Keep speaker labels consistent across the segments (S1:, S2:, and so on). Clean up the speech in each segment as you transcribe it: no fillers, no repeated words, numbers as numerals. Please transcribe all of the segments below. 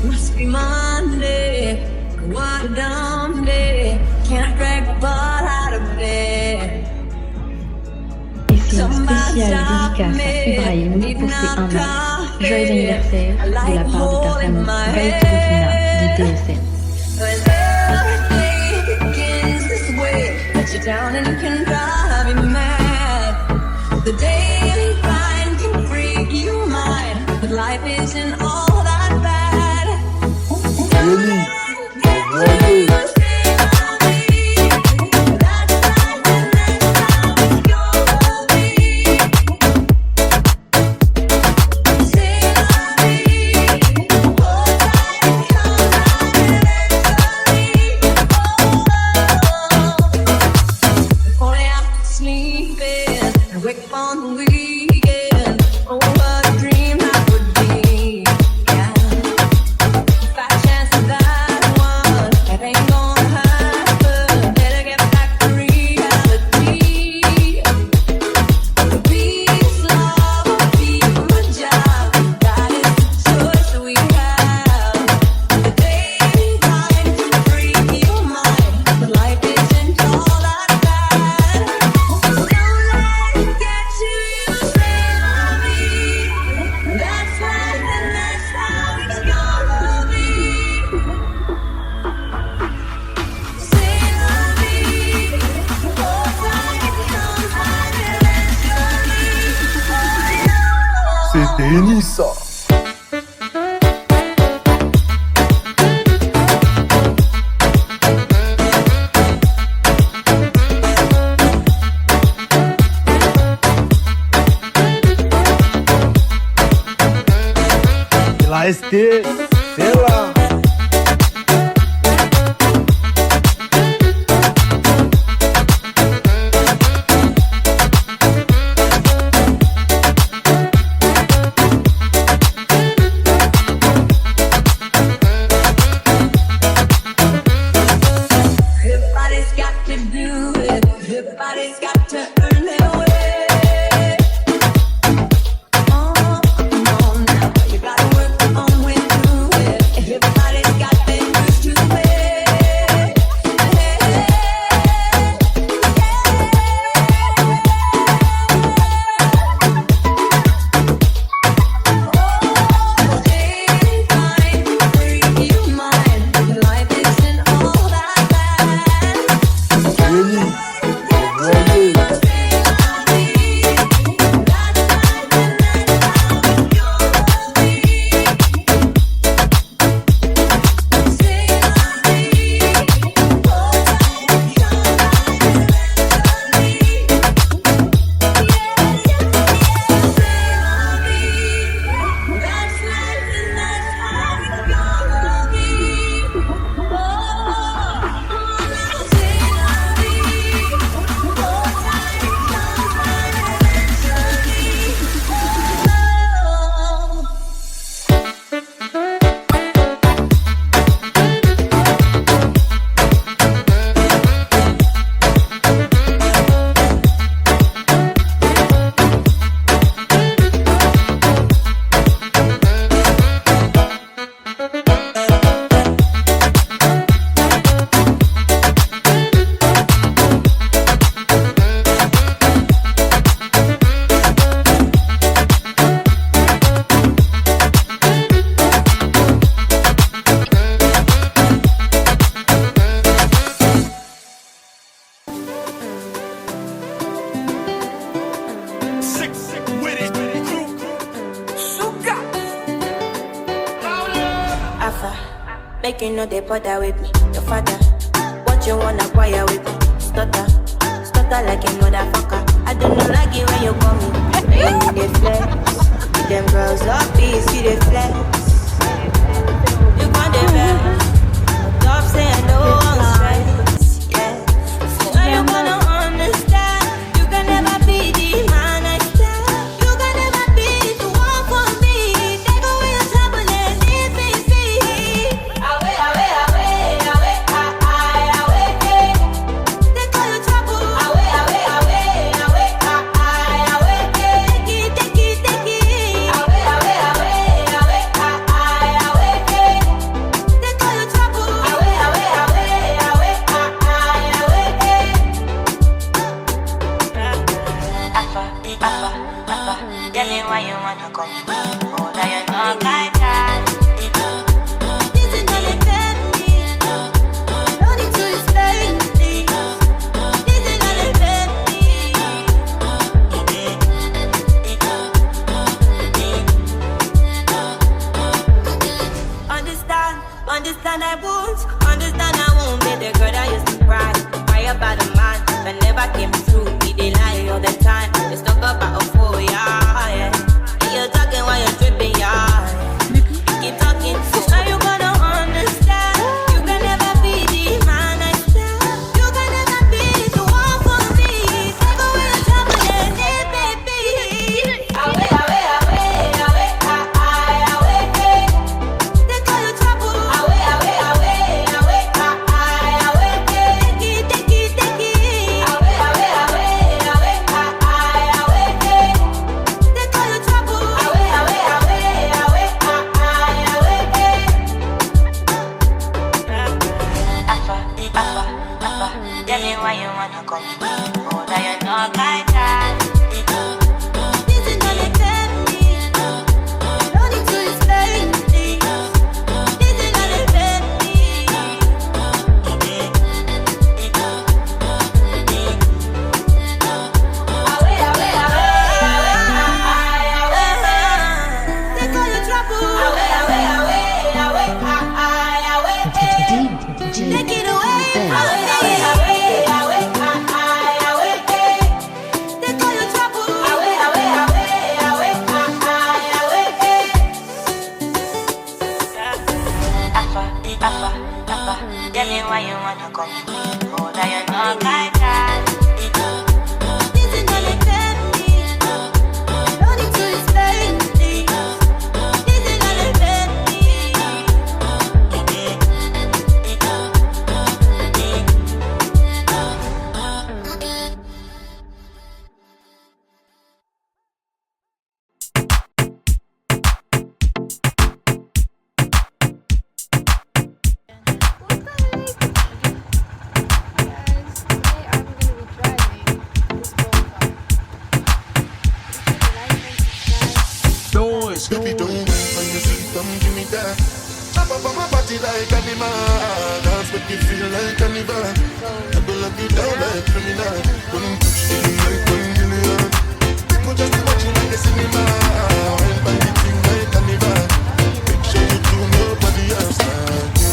S1: Must be Monday. What a dumb day. Can't drag the butt out of bed.
S2: Et c'est une spéciale dédicace à Ibrahim pour ses 1 an. Joyeux anniversaire de la part de ta famille Gaëtan Okina de TSN.
S1: You down and can drive me mad. The daily grind can freak you mind, but life isn't all that bad.
S3: Really? Really? C'était Enissa. La ST, c'est là.
S4: Make you know they bother with me. Your father, what you wanna acquire with me? Stutter, stutter like a motherfucker. I don't know like it when you call me. When you get flex, with them girls up, peace, you dey flex. You got the best. Stop saying no one stress. Yeah. Now you gonna understand. You can never be the man I stand. You can never be the one for me. Take away your trouble and leave me free. Away, away, away, away, away. Take all your trouble. Away, away, away, away, away. Take it, take it, take it. Away, away, away, away, away. Understand I won't be the girl that used to cry about the man that never came through. He dey lie all the time. Let's talk about a fool, yeah. And you're talking while you're tripping, yeah. Keep talking, so now you gonna understand. You can never be the man I stand. You can never be the one for me. Take away the trouble, yeah, baby. Away, away, away, away, away, away. Take all your trouble. Away, away, away, away, away. Take it, take it. Away, away, away, away, away. Take all your trouble. Away, away, away, away, away. Tell me why you wanna come. Oh, now you know I got this is not a family. No need to explain things. This is not a family. Away, away, away, away. Take all your trouble. Away, away, away, away, away. Take it away. Away, away, away, away, away. Take all your trouble. Away, away, away, away, away. Tell me why you wanna come. Oh, now you know I got this is not a family. No need to explain things. This is not a family.
S5: Baby, don't wait when you see them, give me that. Chop up on my body like animal. Dance make you feel like carnival. I go lock you down like criminal. Couldn't touch you like 1 million. People just watching like a cinema. When by the thing like carnival. Make sure you do nobody else like me.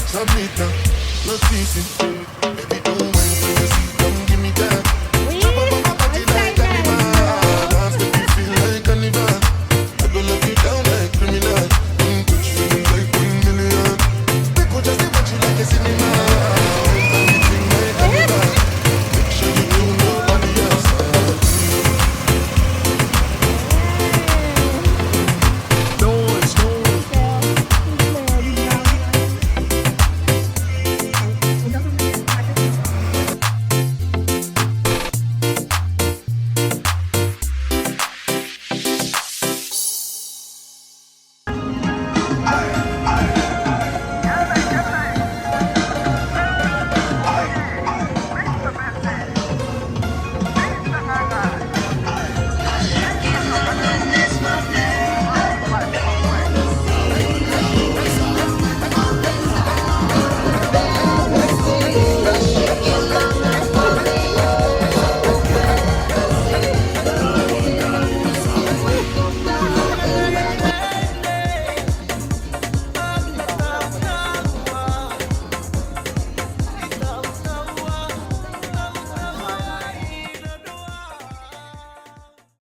S5: Submit now, no teasing.